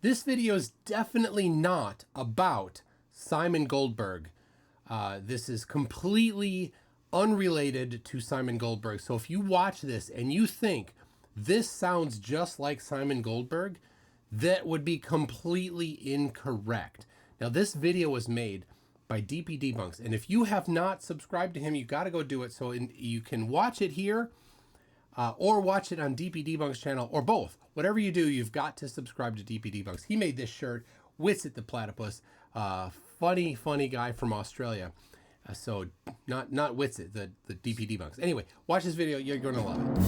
This video is definitely not about Simon Goldberg. This is completely unrelated to Simon Goldberg. So if you watch this and you think this sounds just like Simon Goldberg, that would be completely incorrect. Now, this video was made by DP Debunks, and if you have not subscribed to him, you got to go do it. So you can watch it here or watch it on DP Debunks channel, or both. Whatever you do, you've got to subscribe to DP Debunks. He made this shirt, Witsit the Platypus. Funny guy from Australia. So not Witsit, the DP Debunks. Anyway, watch this video. You're going to love it.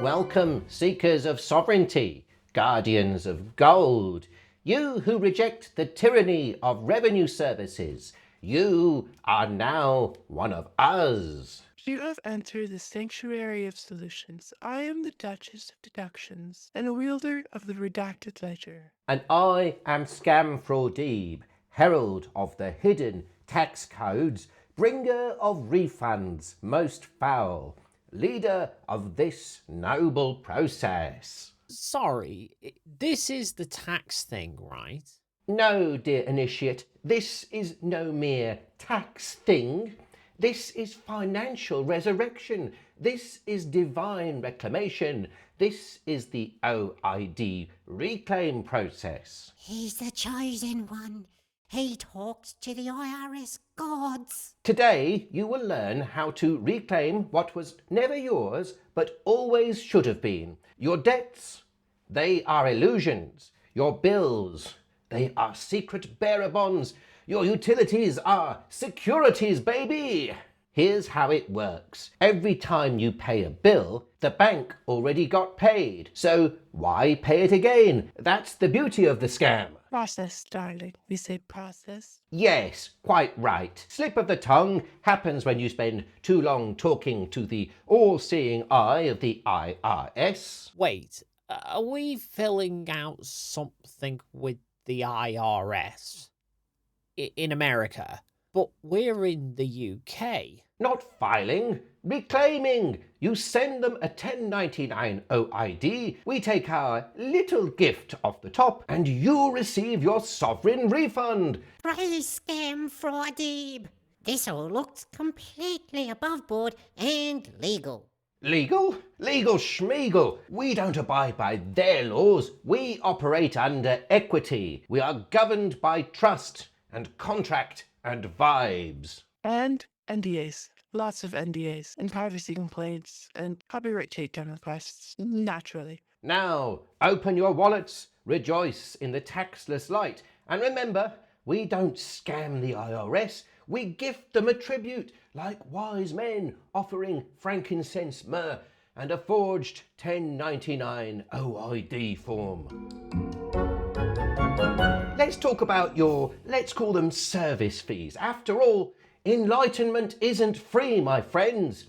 Welcome, seekers of sovereignty, guardians of gold, you who reject the tyranny of revenue services. You are now one of us. You have entered the sanctuary of solutions. I am the Duchess of Deductions and a wielder of the redacted ledger. And I am Scamfraudib, herald of the hidden tax codes, bringer of refunds most foul, leader of this noble process. Sorry, this is the tax thing, right? No, dear initiate, this is no mere tax thing. This is financial resurrection. This is divine reclamation. This is the OID reclaim process. He's the chosen one. He talks to the IRS gods. Today, you will learn how to reclaim what was never yours, but always should have been. Your debts, they are illusions. Your bills, they are secret bearer bonds. Your utilities are securities, baby. Here's how it works. Every time you pay a bill, the bank already got paid. So why pay it again? That's the beauty of the scam. Process, darling. We say process. Yes, quite right. Slip of the tongue happens when you spend too long talking to the all-seeing eye of the IRS. Wait, are we filling out something with the IRS in America? But we're in the UK. Not filing, reclaiming. You send them a 1099 OID, we take our little gift off the top, and you receive your sovereign refund. Praise Scamfraudib. This all looks completely above board and legal. Legal? Legal schmeagle. We don't abide by their laws. We operate under equity. We are governed by trust and contract and vibes. And NDAs. Lots of NDAs and privacy complaints and copyright takedown requests, naturally. Now, open your wallets, rejoice in the taxless light, and remember, we don't scam the IRS, we gift them a tribute, like wise men offering frankincense, myrrh, and a forged 1099 OID form. Let's talk about your, let's call them service fees. After all, enlightenment isn't free, my friends.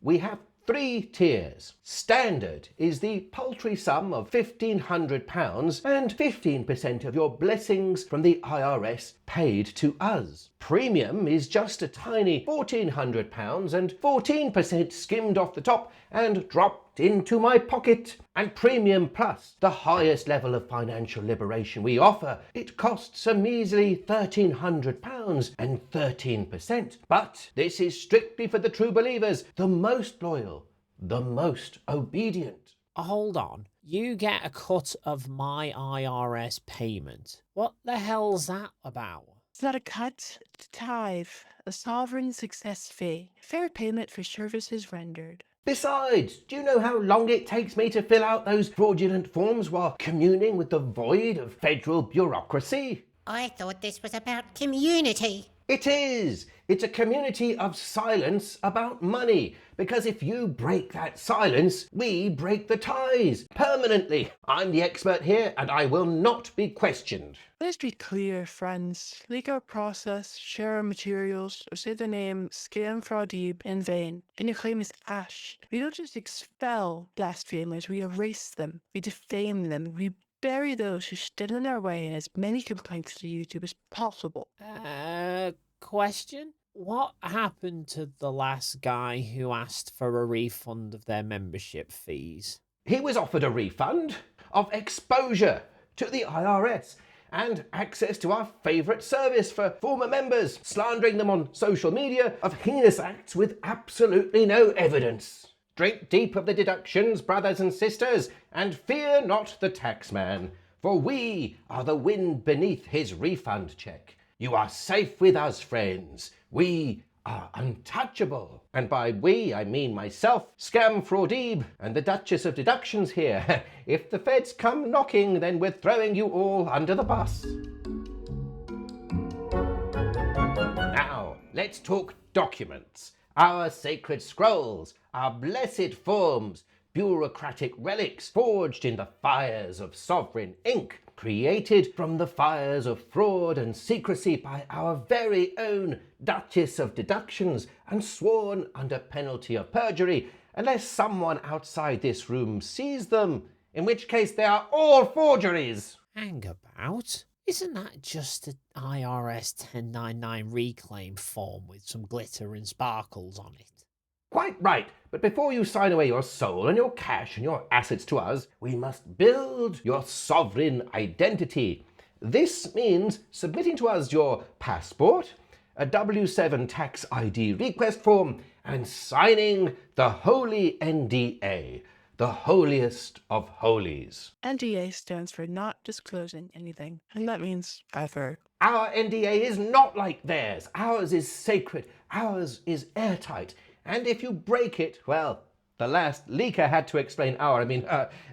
We have 3 tiers. Standard is the paltry sum of £1,500 and 15% of your blessings from the IRS paid to us. Premium is just a tiny £1,400 and 14% skimmed off the top and dropped into my pocket. And Premium Plus, the highest level of financial liberation we offer, it costs a measly £1,300 and 13%. But this is strictly for the true believers, the most loyal, the most obedient. Hold on, you get a cut of my IRS payment. What the hell's that about? It's not a cut, it's a tithe, a sovereign success fee, fair payment for services rendered. Besides, do you know how long it takes me to fill out those fraudulent forms while communing with the void of federal bureaucracy? I thought this was about community. It is. It's a community of silence about money. Because if you break that silence, we break the ties permanently. I'm the expert here, and I will not be questioned. Let's be clear, friends. Leak our process, share our materials, or say the name Scam Fraudib in vain, and your claim is ash. We don't just expel blasphemers, we erase them, we defame them, we bury those who stood in our way in as many complaints to YouTube as possible. Question? What happened to the last guy who asked for a refund of their membership fees? He was offered a refund of exposure to the IRS and access to our favourite service for former members, slandering them on social media of heinous acts with absolutely no evidence. Drink deep of the deductions, brothers and sisters, and fear not the taxman, for we are the wind beneath his refund check. You are safe with us, friends. We are untouchable. And by we, I mean myself, Scam Fraudib, and the Duchess of Deductions here. If the feds come knocking, then we're throwing you all under the bus. Now, let's talk documents. Our sacred scrolls, our blessed forms, bureaucratic relics forged in the fires of sovereign ink, created from the fires of fraud and secrecy by our very own Duchess of Deductions and sworn under penalty of perjury, unless someone outside this room sees them, in which case they are all forgeries. Hang about. Isn't that just an IRS 1099 reclaim form with some glitter and sparkles on it? Quite right, but before you sign away your soul and your cash and your assets to us, we must build your sovereign identity. This means submitting to us your passport, a W7 tax ID request form, and signing the Holy NDA, the holiest of holies. NDA stands for not disclosing anything, and that means ever. Our NDA is not like theirs. Ours is sacred. Ours is airtight. And if you break it, well, the last leaker had to explain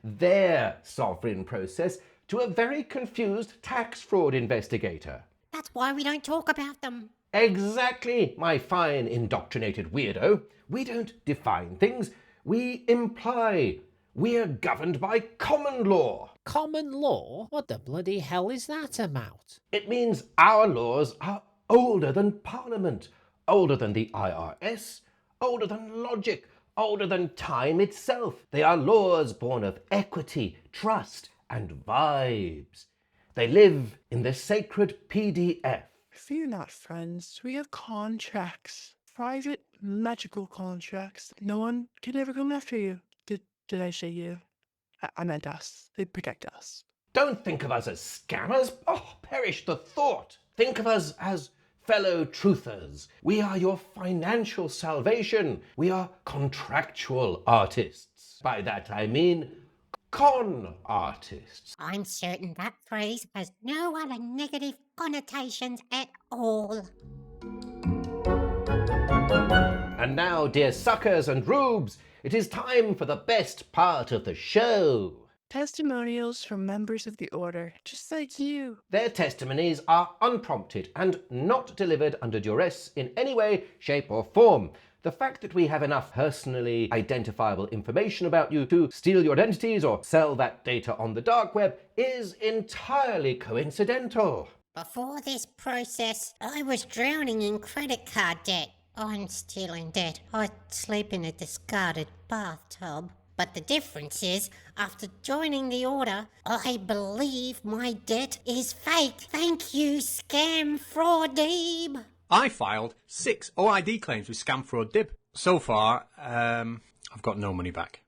their sovereign process to a very confused tax fraud investigator. That's why we don't talk about them. Exactly, my fine indoctrinated weirdo. We don't define things, we imply. We're governed by common law. Common law? What the bloody hell is that about? It means our laws are older than Parliament, older than the IRS, older than logic, older than time itself. They are laws born of equity, trust, and vibes. They live in the sacred PDF. Fear not, friends. We have contracts. Private, magical contracts. No one can ever come after you. Did I say you? I meant us. They protect us. Don't think of us as scammers. Oh, perish the thought. Think of us as fellow truthers. We are your financial salvation. We are contractual artists. By that I mean con artists. I'm certain that phrase has no other negative connotations at all. And now, dear suckers and rubes, it is time for the best part of the show. Testimonials from members of the Order, just like you. Their testimonies are unprompted and not delivered under duress in any way, shape or form. The fact that we have enough personally identifiable information about you to steal your identities or sell that data on the dark web is entirely coincidental. Before this process, I was drowning in credit card debt. I'm still in debt. I sleep in a discarded bathtub. But the difference is, after joining the Order, I believe my debt is fake. Thank you, Scam Fraudib. I filed 6 OID claims with Scam Fraudib. So far, I've got no money back.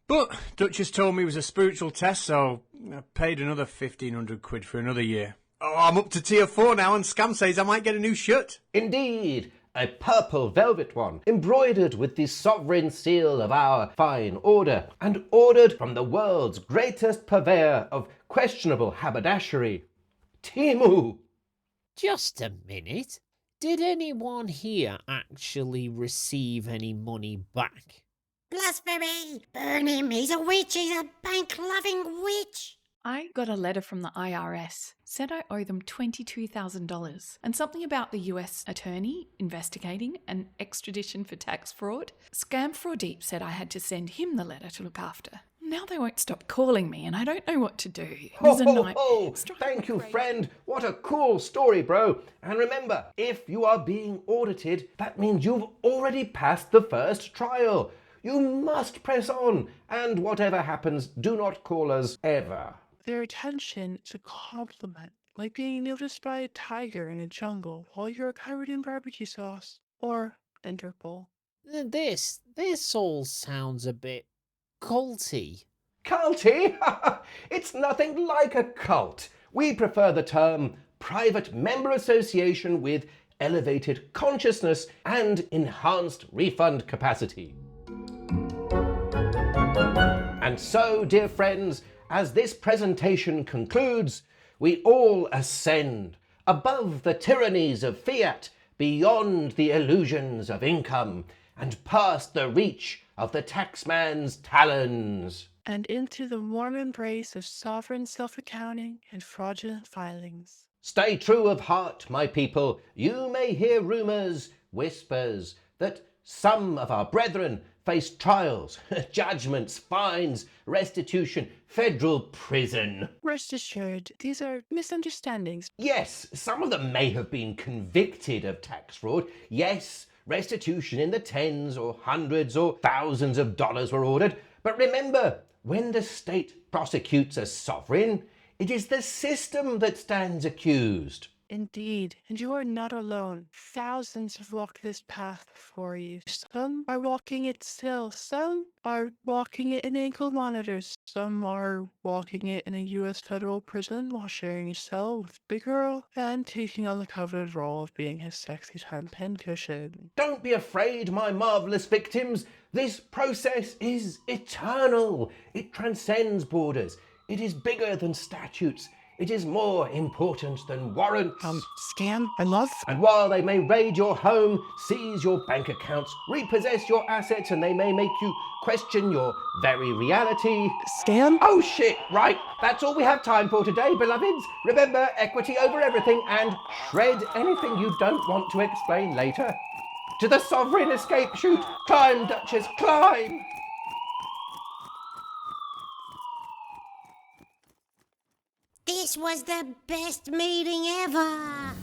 But Duchess told me it was a spiritual test, so I paid another 1,500 quid for another year. Oh, I'm up to tier 4 now, and Scam says I might get a new shirt. Indeed, a purple velvet one, embroidered with the sovereign seal of our fine order, and ordered from the world's greatest purveyor of questionable haberdashery, Timu. Just a minute. Did anyone here actually receive any money back? Blasphemy! Burn him! He's a witch! He's a bank-loving witch! I got a letter from the IRS, said I owe them $22,000, and something about the US attorney investigating an extradition for tax fraud. Scam Fraud Deep said I had to send him the letter to look after. Now they won't stop calling me, and I don't know what to do. Ho, ho, ho! Thank you, friend. What a cool story, bro. And remember, if you are being audited, that means you've already passed the first trial. You must press on, and whatever happens, do not call us ever. Their attention is a compliment, like being noticed by a tiger in a jungle while you're covered in barbecue sauce. Or Interpol. This all sounds a bit culty. Culty? It's nothing like a cult. We prefer the term private member association with elevated consciousness and enhanced refund capacity. And so, dear friends, as this presentation concludes, we all ascend above the tyrannies of fiat, beyond the illusions of income, and past the reach of the taxman's talons. And into the warm embrace of sovereign self-accounting and fraudulent filings. Stay true of heart, my people. You may hear rumours, whispers, that some of our brethren face trials, judgments, fines, restitution, federal prison. Rest assured, these are misunderstandings. Yes, some of them may have been convicted of tax fraud. Yes, restitution in the tens or hundreds or thousands of dollars were ordered. But remember, when the state prosecutes a sovereign, it is the system that stands accused. Indeed, and you are not alone. Thousands have walked this path before you. Some are walking it still. Some are walking it in ankle monitors. Some are walking it in a US federal prison while sharing a cell with Big Earl and taking on the coveted role of being his sexy time pincushion. Don't be afraid, my marvellous victims. This process is eternal. It transcends borders. It is bigger than statutes. It is more important than warrants. Scam, I love. And while they may raid your home, seize your bank accounts, repossess your assets, and they may make you question your very reality. Scam? Oh shit, right. That's all we have time for today, beloveds. Remember, equity over everything, and shred anything you don't want to explain later. To the sovereign escape chute. Climb, Duchess, climb! This was the best meeting ever.